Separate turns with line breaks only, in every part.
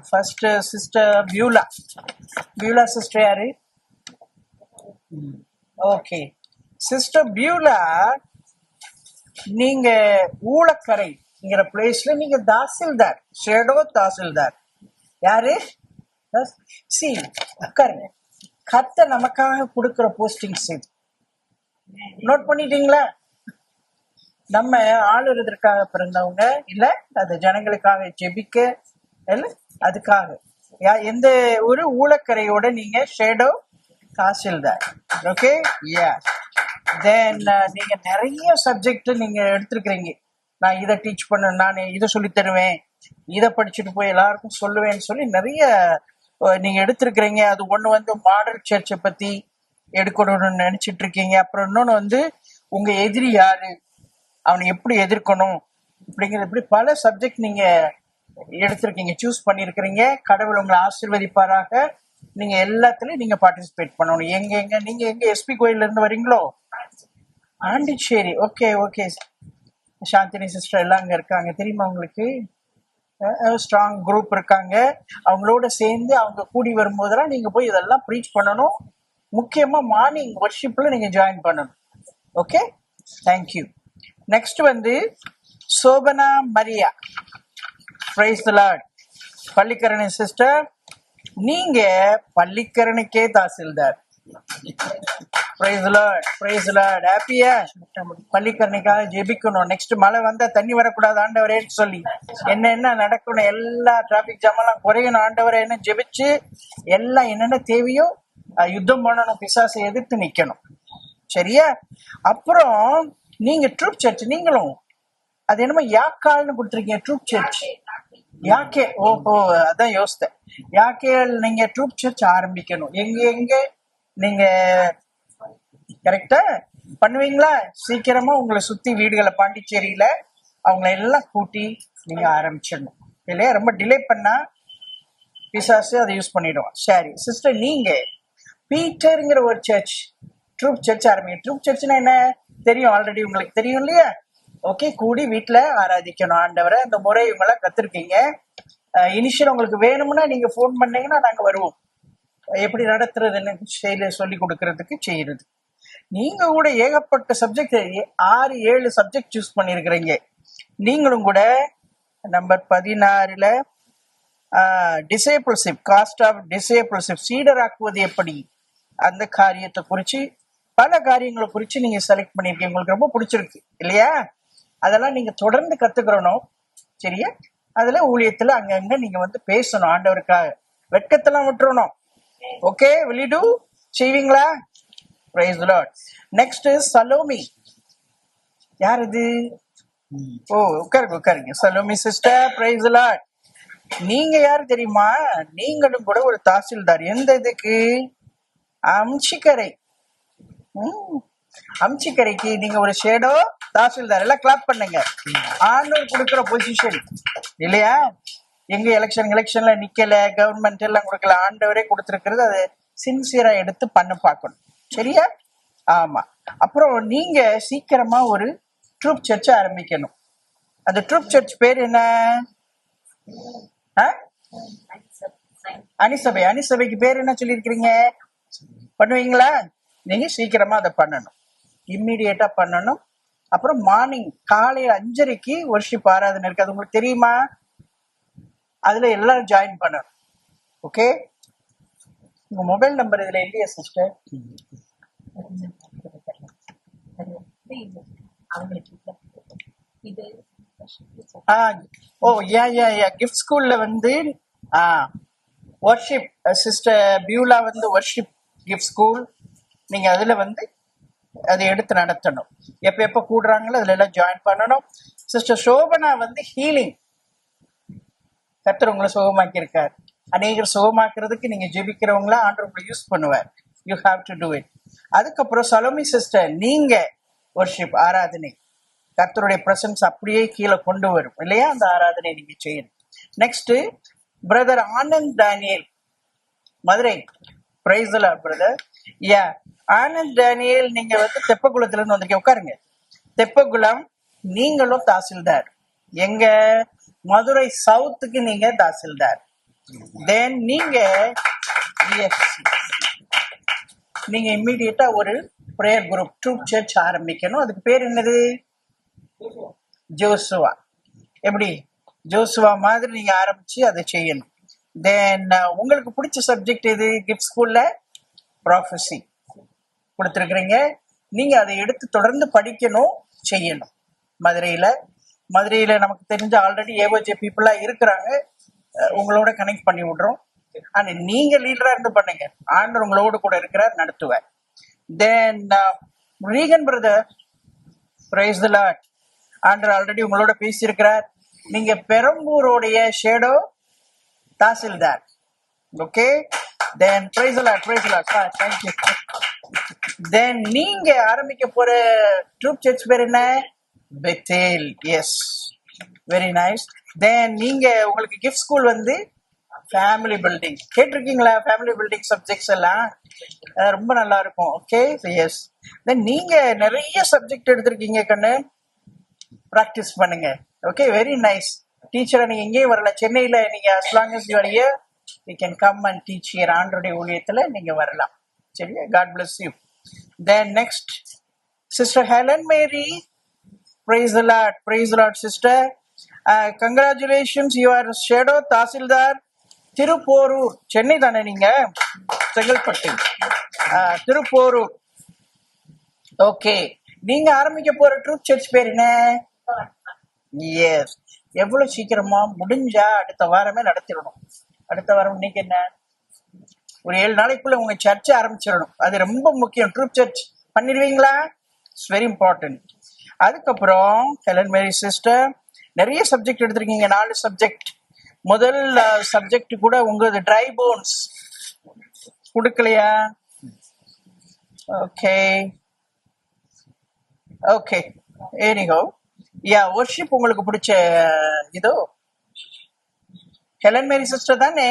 First sister Beulah. Beulah sister யாரு? Okay sister Beulah, நீங்க ஊழக்கரைங்கிற பிளேஸ்ல நீங்க தாசில்தார், ஷேடோ தாசில்தார். யாரு? சி உட்காருங்க. கத்த நமக்காக கொடுக்கிற போஸ்டிங்ஸ் இது. நோட் பண்ணிட்டீங்களா? நம்ம ஆளுறதுக்காக பிறந்தவங்க இல்ல, அது ஜனங்களுக்காக ஜெபிக்க இல்ல, அதுக்காக எந்த ஒரு ஊழக்கரையோட நீங்க shadow tahsildar. Okay yeah. Then நீங்க நிறைய சப்ஜெக்ட் நீங்க எடுத்திருக்கிறீங்க. நான் இதை டீச் பண்ண, நான் இதை சொல்லி தருவேன், இதை படிச்சுட்டு போய் எல்லாருக்கும் சொல்லுவேன்னு சொல்லி நிறைய நீங்க எடுத்திருக்கிறீங்க. அது ஒண்ணு வந்து மாடல் சர்ச்சை பத்தி எடுக்கணும்னு நினைச்சிட்டு இருக்கீங்க. அப்புறம் இன்னொன்னு வந்து உங்க எதிரி யாரு, அவனை எப்படி எதிர்க்கணும் அப்படிங்கிறது, இப்படி பல சப்ஜெக்ட் நீங்க எடுத்திருக்கீங்க, சூஸ் பண்ணிருக்கிறீங்க. கடவுள் உங்களை ஆசீர்வதிப்பாராக. நீங்க எல்லாத்துலயும் நீங்க பார்ட்டிசிபேட் பண்ணணும். எங்க நீங்க எங்க எஸ்பி கோயில்ல இருந்து வரீங்களோ? Pondicherry. Okay okay. Chandini sister எல்லாம் அங்க இருக்காங்க, தெரியுமா உங்களுக்கு? ஸ்ட்ராங் குரூப் இருக்காங்க. அவங்களோட சேர்ந்து அவங்க கூடி வரும்போதெல்லாம் நீங்க போய் இதெல்லாம் ப்ரீச் பண்ணணும். முக்கியமா மார்னிங் வர்ஷிப்ல நீங்க ஜாயின் பண்ணணும். Okay, thank you. நெக்ஸ்ட் வந்து Shobana Maria. Praise the Lord. Pallikaranai sister, நீங்க பள்ளிக்கரணைக்கே tahsildar. Praise the Lord, praise the Lord. ஹாப்பியா? பள்ளிக்கரணைக்காக ஜெபிக்கணும். நெக்ஸ்ட் மழை வந்தா தண்ணி வரக்கூடாது ஆண்டவரே சொல்லி என்ன நடக்கணும், எல்லா டிராபிக் ஜாம் எல்லாம் குறையணும் ஆண்டவரே என்ன ஜெபிச்சு எல்லாம் என்னென்ன தேவையோ யுத்தம் பண்ணணும், பிசாசை எதிர்த்து நிக்கணும். சரியா? அப்புறம் நீங்க ட்ரூப் சர்ச், நீங்களும் அது என்னமோ யாக்கால்னு கொடுத்துருக்கீங்க. ட்ரூப் சர்ச் யாக்கே. ஓஹோ, அதான் யோசித்தேன். யாக்கேல் நீங்க ட்ரூப் சர்ச் ஆரம்பிக்கணும். எங்க நீங்க கரெக்டா பண்ணுவீங்களா? சீக்கிரமா உங்களை சுத்தி வீடுகளை பாண்டிச்சேரியில அவங்களை எல்லாம் கூட்டி நீங்க ஆரம்பிச்சிடணும் இல்லையா? ரொம்ப டிலே பண்ணா பிசாசு அதை யூஸ் பண்ணிடுவோம். சரி சிஸ்டர், நீங்க பீட்டருங்கிற ஒரு சர்ச், ட்ரூப் சர்ச் ஆரம்பிங்க. ட்ரூப் சர்ச்னா என்ன தெரியும், ஆல்ரெடி உங்களுக்கு தெரியும் இல்லையா? ஓகே, கூடி வீட்டுல ஆராதிக்கணும் ஆண்டவரை. அந்த முறை இவங்கெல்லாம் கத்துருக்கீங்க. இனிஷியல் உங்களுக்கு வேணும்னா நீங்க போன் பண்ணீங்கன்னா நாங்க வருவோம், எப்படி நடத்துறதுன்னு சொல்லி கொடுக்கறதுக்கு செய்யறது. நீங்க கூட ஏகப்பட்ட சப்ஜெக்ட், 6-7 சப்ஜெக்ட் சூஸ் பண்ணிருக்கிறீங்க. நீங்களும் கூட நம்பர் 16ல டிசேபிள்ஷிப், காஸ்ட் ஆஃப் டிசேபிள்ஷிப், சீடர் ஆக்குவது எப்படி, அந்த காரியத்தை குறிச்சு பல காரியங்களை குறிச்சு நீங்க செலக்ட் பண்ணிருக்கீங்க. உங்களுக்கு ரொம்ப பிடிச்சிருக்கு இல்லையா? அதெல்லாம் நீங்க தொடர்ந்து கத்துக்கிறணும். சரியா? அதுல ஊழியத்துல அங்கங்க நீங்க வந்து பேசணும் ஆண்டவருக்காக. வெட்கத்தெல்லாம் விட்டுறணும். Okay, will you do? செய்வீங்களா? Price the Lord. Next Salome. யார் இது? ஓ, உட்காருங்க Salome sister. Price the Lord. நீங்க யாரு தெரியுமா? நீங்களும் கூட ஒரு தாசில்தார். எந்த இதுக்கு? அம்சிக்கரை. அம்சிக்கரைக்கு நீங்க ஒரு ஷேடோ தாசில்தார். எல்லாம் கிளாப் பண்ணுங்க. ஆண்டவர் கொடுக்கிற பொசிஷன் இல்லையா? எங்க எலெக்ஷன்ல நிக்கல, கவர்மெண்ட் எல்லாம் கொடுக்கல, ஆண்டவரே கொடுத்திருக்கிறது. அதை சின்சியரா எடுத்து பண்ண பார்க்கணும். சரியா? ஆமா. அப்புறம் நீங்க சீக்கிரமா ஒரு ட்ரூப் சர்ச் ஆரம்பிக்கணும். அந்த ட்ரூப் சர்ச் பேர் என்ன? அணிசபை. அணிசபைக்கு பேர் என்ன சொல்லியிருக்கிறீங்க? பண்ணுவீங்களா? நீங்க சீக்கிரமா அதை பண்ணணும், இம்மிடியேட்டா பண்ணணும். அப்புறம் மார்னிங் காலையில 5:30க்கு வர்ஷிப் ஆராதனை இருக்கு. அது உங்களுக்கு தெரியுமா? அதுல எல்லாரும் ஜாயின் பண்ணணும். ஓகே, உங்க மொபைல் நம்பர் இதுல இல்லையா சிஸ்டர்? ஓ யா கிஃப்ட் ஸ்கூல்ல வந்து வர்ஷிப் சிஸ்டர் பியூலா வந்து வர்ஷிப் கிஃப்ட் ஸ்கூல். நீங்க அதுல வந்து அதை எடுத்து நடத்தணும். எப்ப கூடுறாங்களோ அதுல எல்லாம் ஜாயின் பண்ணணும். சிஸ்டர் சோபனா வந்து ஹீலிங், கர்த்தர் உங்களை சுகமாக்கி இருக்காரு. அநேகர் சுகமாக்குறதுக்கு நீங்க ஜெபிக்கிறவங்களா ஆண்டவர் உங்களை யூஸ் பண்ணுவார். You have to do it. அதுக்கப்புறம் சலோமி சிஸ்டர், நீங்க வர்ஷிப் ஆராதனை, கர்த்தருடைய பிரசன்ஸ் அப்படியே கீழே கொண்டு வரும் இல்லையா? அந்த ஆராதனை நீங்க செய்யணும். Next brother Anand Daniel, Madurai. Price the Lord brother. Yeah, Anand Daniel, நீங்க வந்து தெப்பகுளத்துல இருந்து வந்திருக்கீங்க. உட்காருங்க. தெப்பகுளம், நீங்களும் தாசில்தார். எங்க? மதுரை சவுத்துக்கு நீங்க தாசில்தார். தென் நீங்க yes, நீங்க இம்மிடியட்டா ஒரு ப்ரேயர் குரூப் ட்ரூப் சர்ச் ஆரம்பிக்கணும். அதுக்கு பேர் என்னது? ஜோசுவா. எப்படி ஜோசுவா மாதிரி நீங்க ஆரம்பிச்சு அதை செய்யணும். தென் உங்களுக்கு பிடிச்ச சப்ஜெக்ட் எது? கிஃப்ட் ஸ்கூல்ல ப்ராஃபஸி கொடுத்துருக்குறீங்க. நீங்க அதை எடுத்து தொடர்ந்து படிக்கணும், செய்யணும். மதுரையில நமக்கு தெரிஞ்ச ஆல்ரெடி ஏஓஜே பீப்புளா இருக்கிறாங்க. உங்களோட கனெக்ட் பண்ணி விடுறோம். ஆனா நீங்க லீடரா இருந்து பண்ணுங்க. ஆண்டவர் உங்களோட கூட இருக்கிறார், நடத்துவார். Then Reagan brother, praise the Lord. ஆண்டவர் ஆல்ரெடி உங்களோட பேசியிருக்கிறார். நீங்க பெரம்பூருடைய shadow tahsildar. Okay, then praise the Lord, praise the Lord. Thank you. Then நீங்க ஆரம்பிக்க போற ட்ரூப் சர்ச் பேர் என்ன? Bethel. Yes, very nice. Then நீங்க உங்களுக்கு கிஃப்ட் ஸ்கூல் வந்து ஃபேமிலி பில்டிங். கேட்டிருக்கீங்களா? ஃபேமிலி பில்டிங் சப்ஜெக்ட்ஸ் எல்லாம் ரொம்ப நல்லா இருக்கும். Okay, S. தென் நீங்க நிறைய சப்ஜெக்ட் எடுத்திருக்கீங்க கண்ணு, ப்ராக்டிஸ் பண்ணுங்க. Okay, very nice. டீச்சரை நீங்க எங்கேயும் வரல, சென்னையில நீங்க as long as you are here you can come and teach here. ஆண்டருடைய ஊழியத்துல நீங்க வரலாம். சரியா? God bless you. Then next, Sister Helen Mary. Praise the Lord, praise the Lord, sister. Congratulations, you are shadow tahsildar Thiruporur. Chennai தானே நீங்க? Chengalpattu, Thiruporur. Okay, நீங்க ஆரம்பிக்க போற ட்ரூப் சர்ச் பேர் என்ன? எஸ், எவ்வளவு சீக்கிரமா முடிஞ்சா அடுத்த வாரமே நடத்திடணும். அடுத்த வாரம் இன்னைக்கு என்ன? ஒரு 7 நாளைக்குள்ள உங்க சர்ச்சை ஆரம்பிச்சிடணும். அது ரொம்ப முக்கியம். ட்ரூப் சர்ச் பண்ணிடுவீங்களா? It's very important. அதுக்கப்புறம் ஹெலன் மேரி சிஸ்டர் நிறைய சப்ஜெக்ட் எடுத்திருக்கீங்க, 4 சப்ஜெக்ட். முதல் சப்ஜெக்ட் கூட உங்களது ட்ரை போன்ஸ் கொடுக்கலையா? ஓகே ஓகே, எனிஹோ யா, வொர்ஷிப் உங்களுக்கு பிடிச்ச இதோ ஹெலன் மேரி சிஸ்டர் தானே?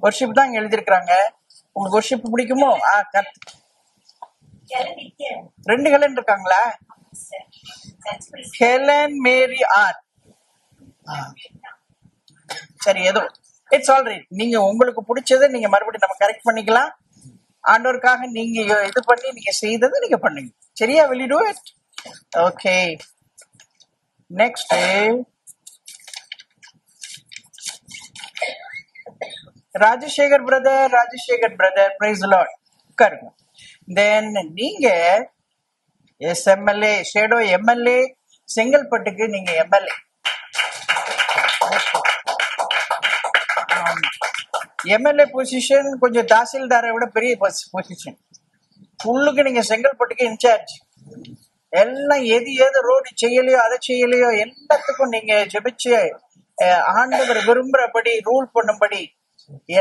வொர்ஷிப் தான் எழுதியிருக்கிறாங்க. உங்களுக்கு வொர்ஷிப் பிடிக்குமோ? ரெண்டு ஹெலன் இருக்காங்களா? ஹெலன் மேரி ஆர். சரி, ஏதோ இட்ஸ் ஆல் ரைட். நீங்க உங்களுக்கு பிடிச்சதை நீங்க மறுபடியும் நம்ம கரெக்ட் பண்ணிக்கலாம். ஆண்டோருக்காக நீங்க இது பண்ணி நீங்க செய்ததை நீங்க பண்ணுங்க. சரியா? will you do it? ஓகே, next Rajasekar brother, praise the Lord. உட்காருங்க. தென் நீங்க எம்எல்ஏ, ஷேடோ எம்எல்ஏ, செங்கல்பட்டுக்கு நீங்க எம்எல்ஏ. எம்எல்ஏ பொசிஷன் கொஞ்சம் தாசில்தாரை விட பெரிய பொசிஷன். ஃபுல்லுக்கு நீங்க செங்கல்பட்டுக்கு இன்சார்ஜ். எல்லாம் எது ரோடு செய்யலையோ அதை செய்யலையோ எல்லாத்துக்கும் நீங்க ஜெபிச்சு ஆண்டவர் விரும்புறபடி ரூல் பண்ணும்படி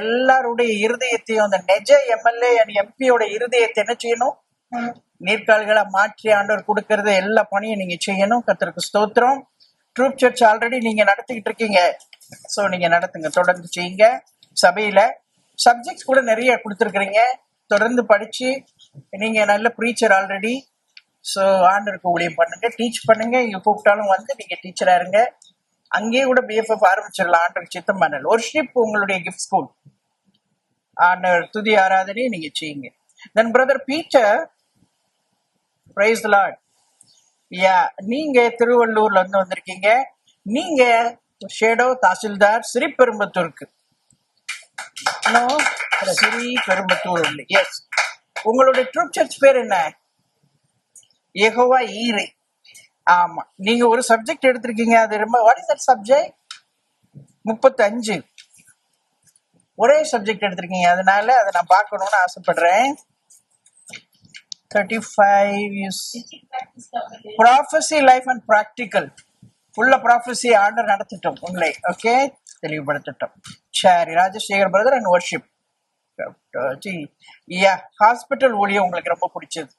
எல்லாருடைய இருதயத்தையும், அந்த நெஜ எம்எல்ஏ அண்ட் எம்பியோட இருதயத்தை என்ன செய்யணும்? நீர்கால்களை மாற்றி ஆண்டவர் கொடுக்கறது எல்லா பணியும் நீங்க செய்யணும். கர்த்தருக்கு ஸ்தோத்திரம். ட்ரூப் சர்ச் ஆல்ரெடி நீங்க நடத்திக்கிட்டு இருக்கீங்க. ஸோ நீங்க நடத்துங்க, தொடர்ந்து செய்யுங்க. சபையில சப்ஜெக்ட்ஸ் கூட நிறைய கொடுத்துருக்குறீங்க. தொடர்ந்து படிச்சு நீங்க நல்ல ப்ரீச்சர் ஆல்ரெடி. ஸோ ஆண்டருக்கு ஊழியம் பண்ணுங்க, டீச் பண்ணுங்க. இங்க கூப்பிட்டாலும் வந்து நீங்க டீச்சரா இருங்க. அங்கேயே கூட பிஎஃப்எஃப் ஆரம்பிச்சிடலாம். ஆண்டருக்கு சித்தம் பண்ணல. வொர்ஷிப் உங்களுடைய கிஃப்ட் ஸ்கூல். ஆண்டவர் துதி ஆராதனை நீங்க செய்யுங்க. Then brother Peter, praise the Lord. Yeah, நீங்க திருவள்ளூர்ல இருந்து வந்திருக்கீங்க. நீங்க ஷேடோ தாசில்தார் ஸ்ரீபெரும்பத்தூருக்கு. ஸ்ரீபெரும்பத்தூர். எஸ். உங்களுடைய ட்ரூப் சர்ச் பேர் என்ன? யெகோவா ஈரே. ஆமா, நீங்க ஒரு சப்ஜெக்ட் எடுத்திருக்கீங்க. அது ரொம்ப வாட் இஸ் தட் சப்ஜெக்ட்? 35 ஒரே சப்ஜெக்ட் எடுத்திருக்கீங்க. அதனால அதை நான் பார்க்கணும்னு ஆசைப்படுறேன். 35 is prophecy, life and practical. ஃபுல்லா ப்ராஃபஸி ஆர்டர் நடத்திட்டோம் உங்களை. ஓகே, தெளிவுபடுத்திட்டோம். சரி, Rajasekar brother and worship. Hospital ஊழியம் உங்களுக்கு ரொம்ப பிடிச்சது.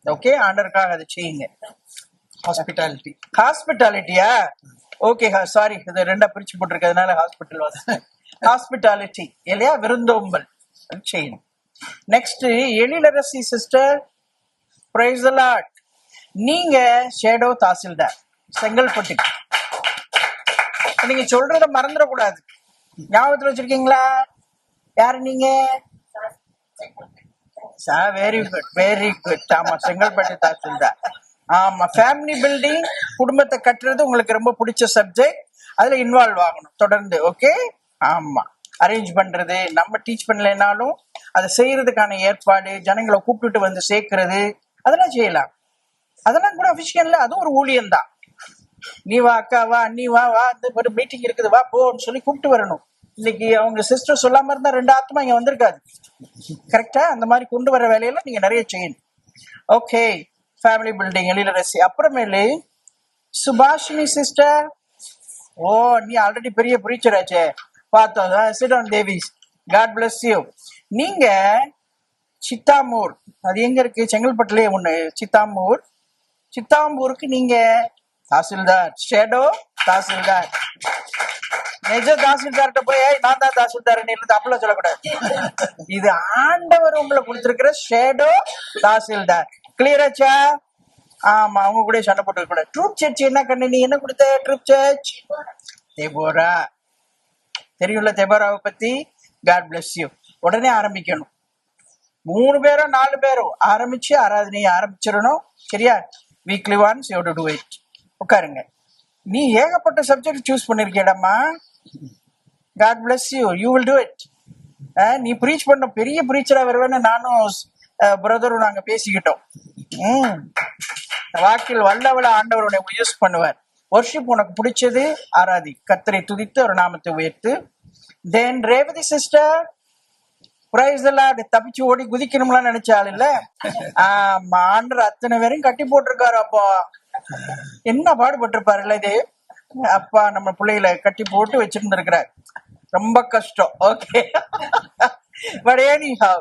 ஓகே, ஆண்டருக்காக அதை செய்யுங்க. ஹாஸ்பிட்டாலிட்டியா? ஓகே, சாரி, இது ரெண்டா பிரிச்சு போட்டிருக்கிறதுனால ஹாஸ்பிட்டல் வந்து ஹாஸ்பிட்டாலிட்டி இல்லையா? விருந்தோம்பல் செய்யணும். Next Ezhilarasi sister, price the Lord. நீங்க ஷேடோ தாசில்தார் செங்கல்பட்டு. நீங்க சொல்றத மறந்துடக்கூடாது. ஞாபகத்துல வச்சிருக்கீங்களா? யாரு நீங்க? Very good, very good. ஆமா, செங்கல்பட்டு தாசில்தார். ஆமா, ஃபேமிலி பில்டிங், குடும்பத்தை கட்டுறது உங்களுக்கு ரொம்ப பிடிச்ச சப்ஜெக்ட். அதுல இன்வால்வ் ஆகணும் தொடர்ந்து. ஓகே. ஆமா, அரேஞ்ச் பண்றது, நம்ம டீச் பண்ணலைனாலும் அதை செய்யறதுக்கான ஏற்பாடு, ஜனங்களை கூப்பிட்டுட்டு வந்து சேர்க்கறது, அதெல்லாம் செய்யலாம். அதெல்லாம் கூட அபிஷியல்ல அதுவும் ஒரு ஊழியம் தான். நீ வா அக்கா, வா அண்ணி, வா வா, இந்த ஒரு மீட்டிங் இருக்குது, வா போன்னு சொல்லி கூப்பிட்டு வரணும். இன்னைக்கு அவங்க சிஸ்டர் சொல்லாம இருந்தா 2 ஆத்மா இங்க வந்திருக்காது. கரெக்டா? அந்த மாதிரி கொண்டு வர வேலையில நீங்க நிறைய செய்யணும். Okay, family building, Ezhilarasi. அப்புறமேலு சுபாஷினி சிஸ்டர். ஓ, நீ ஆல்ரெடி பெரிய பிரீச்சர் ஆச்சே, பார்த்தோம். சிட் ஆன் தேவிஸ், காட் பிளஸ் யூ. நீங்க சித்தாமூர், அது எங்க இருக்கு? செங்கல்பட்டுலயே ஒண்ணு சித்தாமூர். சித்தாம்பூருக்கு நீங்க தாசில்தார், ஷேடோ தாசில்தார். நிஜ தாசில்தார்கிட்ட போய் நான் தான் தாசில்தார் அப்பெல்லாம் சொல்லக்கூடாது. இது ஆண்டவர் உங்களை கொடுத்திருக்கிற ஷேடோ தாசில்தார். கிளியராச்சா? ஆமா, அவங்க கூட சண்டை போட்டு கூட. ட்ரூப் சர்ச் என்ன கண்ணு, நீ என்ன கொடுத்த? ட்ரூப் சர்ச் தெபோரா, தெரியும்ல தெபோராவை பத்தி? God bless you. உடனே ஆரம்பிக்கணும். 3 பேரோ 4 பேரோ ஆரம்பிச்சு ஆராதனையை ஆரம்பிச்சிடணும். சரியா? Weekly once you do do it. உட்காருங்க. நீ ஏகப்பட்ட சப்ஜெக்ட் சூஸ் பண்ணிருக்கேடம்மா. God bless you, you will do it. நீ ப்ரீச் பண்ண பெரிய ப்ரீச்சரா வருவேன்னு நானும் பிரதரும் நாங்க பேசிக்கிட்டோம். வாக்கில் வல்லவள ஆண்டவருடைய யூஸ் பண்ணுவார். வர்ஷிப் உனக்கு பிடிச்சது, ஆராதி, கர்த்தரை துதித்து ஒரு நாமத்தை உயர்த்து. தென் ரேவதி சிஸ்டர், பிரைஸ் எல்லாம் தப்பிச்சு ஓடி குதிக்கணும்லாம் நினைச்சாள் இல்ல? ஆமா, ஆண்டர் அத்தனை பேரையும் கட்டி போட்டிருக்காரு. அப்பா என்ன பாடுபட்டிருப்பாருல்ல இது. அப்பா நம்ம பிள்ளைகளை கட்டி போட்டு வச்சிருந்திருக்கிறார். ரொம்ப கஷ்டம். Okay, but any have